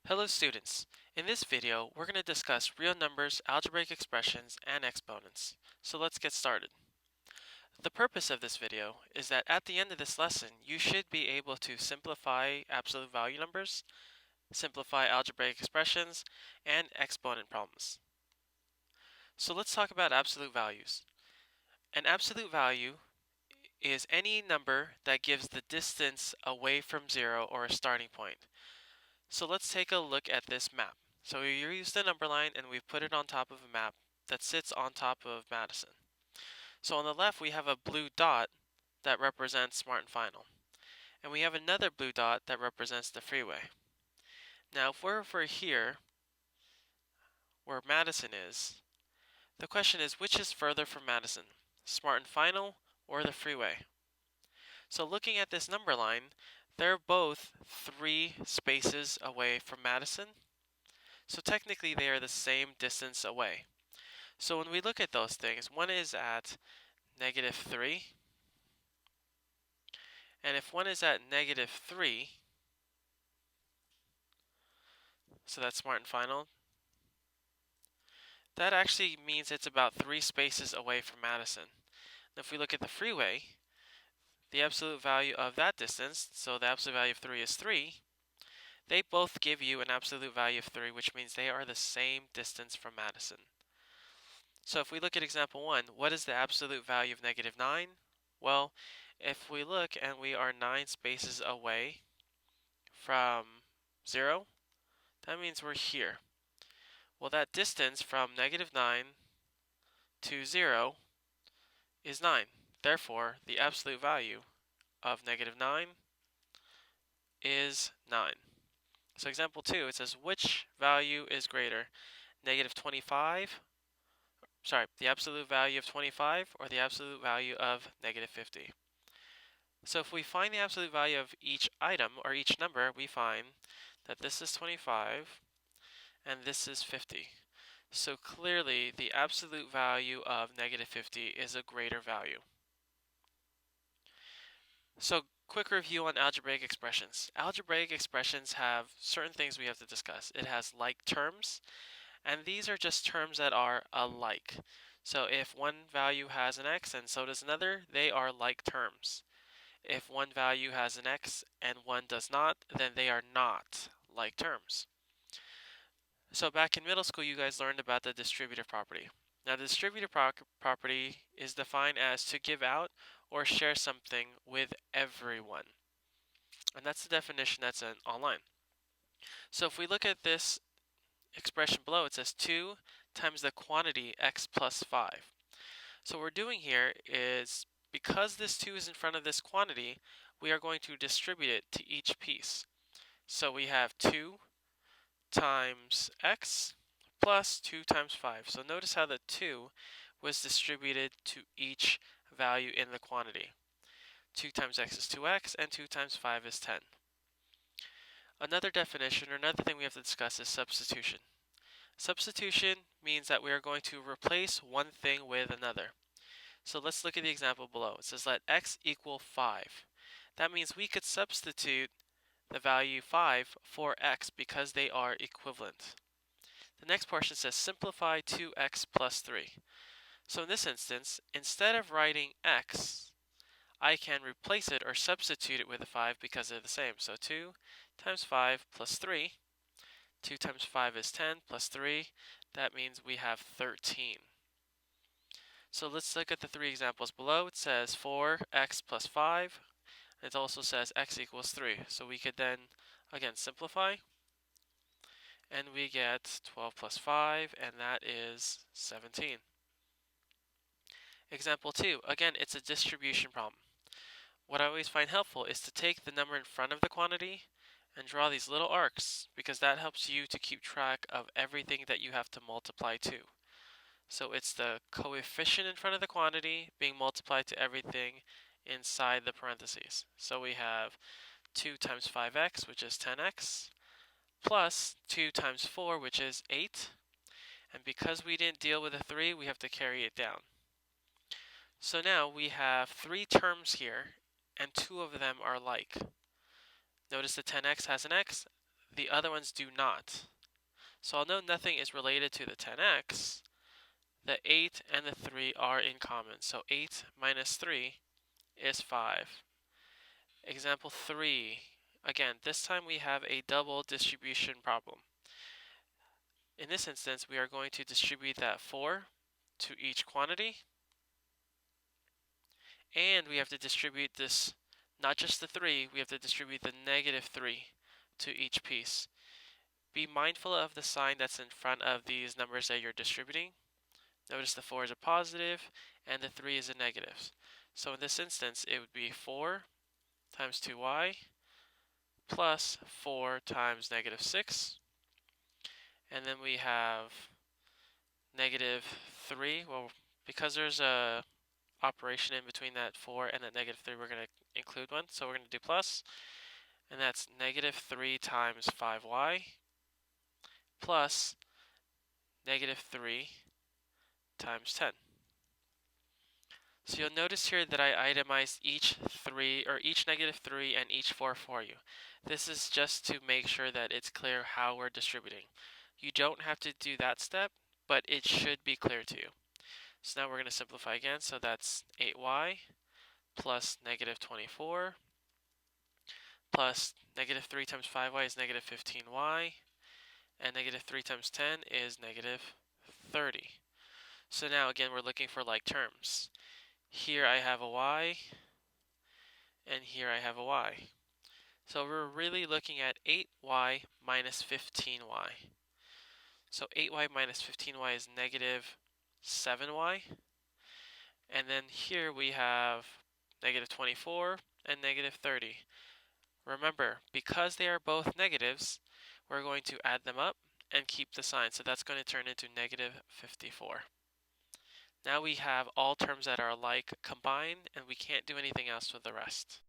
Hello students. In this video, we're going to discuss real numbers, algebraic expressions, and exponents. So let's get started. The purpose of this video is that at the end of this lesson, you should be able to simplify absolute value numbers, simplify algebraic expressions, and exponent problems. So let's talk about absolute values. An absolute value is any number that gives the distance away from zero or a starting point. So let's take a look at this map. So we used the number line and we've put it on top of a map that sits on top of Madison. So on the left we have a blue dot that represents Smart and Final. And we have another blue dot that represents the freeway. Now if we're over here where Madison is, the question is which is further from Madison, Smart and Final or the freeway? So looking at this number line, they're both 3 spaces away from Madison. So technically they are the same distance away. So when we look at those things, one is at -3, and if one is at -3, so that's Smart and Final, that actually means it's about 3 spaces away from Madison. And if we look at the freeway, the absolute value of that distance, so the absolute value of 3 is 3, they both give you an absolute value of 3, which means they are the same distance from Madison. So if we look at example 1, what is the absolute value of -9? Well, if we look and we are 9 spaces away from 0, that means we're here. Well, that distance from -9 to 0 is 9. Therefore, the absolute value of -9 is 9. So example 2, it says which value is greater, -25, the absolute value of 25 or the absolute value of -50. So if we find the absolute value of each item or each number, we find that this is 25 and this is 50. So clearly the absolute value of -50 is a greater value. So quick review on algebraic expressions. Algebraic expressions have certain things we have to discuss. It has like terms, and these are just terms that are alike. So if one value has an x and so does another, they are like terms. If one value has an x and one does not, then they are not like terms. So back in middle school, you guys learned about the distributive property. Now the distributive property is defined as to give out or share something with everyone. And that's the definition that's online. So if we look at this expression below, it says 2 times the quantity x plus 5. So what we're doing here is, because this 2 is in front of this quantity, we are going to distribute it to each piece. So we have 2 times x plus 2 times 5. So notice how the 2 was distributed to each value in the quantity. 2 times x is 2x, and 2 times 5 is 10. Another definition, or another thing we have to discuss, is substitution. Substitution means that we are going to replace one thing with another. So let's look at the example below. It says let x equal 5. That means we could substitute the value 5 for x because they are equivalent. The next portion says simplify 2x plus 3. So in this instance, instead of writing x, I can replace it or substitute it with a 5 because they're the same. So 2 times 5 plus 3. 2 times 5 is 10 plus 3. That means we have 13. So let's look at the 3 examples below. It says 4x plus 5. It also says x equals 3. So we could then, again, simplify. And we get 12 plus 5, and that is 17. Example 2. Again, it's a distribution problem. What I always find helpful is to take the number in front of the quantity and draw these little arcs, because that helps you to keep track of everything that you have to multiply to. So it's the coefficient in front of the quantity being multiplied to everything inside the parentheses. So we have 2 times 5x, which is 10x, plus 2 times 4, which is 8. And because we didn't deal with a 3, we have to carry it down. So now we have 3 terms here, and 2 of them are like. Notice the 10x has an x, the other ones do not. So although nothing is related to the 10x, the 8 and the 3 are in common. So 8 minus 3 is 5. Example 3. Again, this time we have a double distribution problem. In this instance, we are going to distribute that 4 to each quantity, and we have to distribute this, not just the 3, we have to distribute the negative 3 to each piece. Be mindful of the sign that's in front of these numbers that you're distributing. Notice the 4 is a positive and the 3 is a negative. So in this instance, it would be 4 times 2y plus 4 times negative 6. And then we have negative 3. Well, because there's a operation in between that 4 and that negative 3, we're going to include one. So we're going to do plus, and that's negative 3 times 5y plus negative 3 times 10. So you'll notice here that I itemized each negative 3 and each 4 for you. This is just to make sure that it's clear how we're distributing. You don't have to do that step, but it should be clear to you. So now we're going to simplify again. So that's 8y plus negative 24 plus negative 3 times 5y is negative 15y, and negative 3 times 10 is negative 30. So now again, we're looking for like terms. Here I have a y, and here I have a y. So we're really looking at 8y minus 15y. So 8y minus 15y is negative 7y. And then here we have negative 24 and negative 30. Remember, because they are both negatives, we're going to add them up and keep the sign. So that's going to turn into negative 54. Now we have all terms that are alike combined, and we can't do anything else with the rest.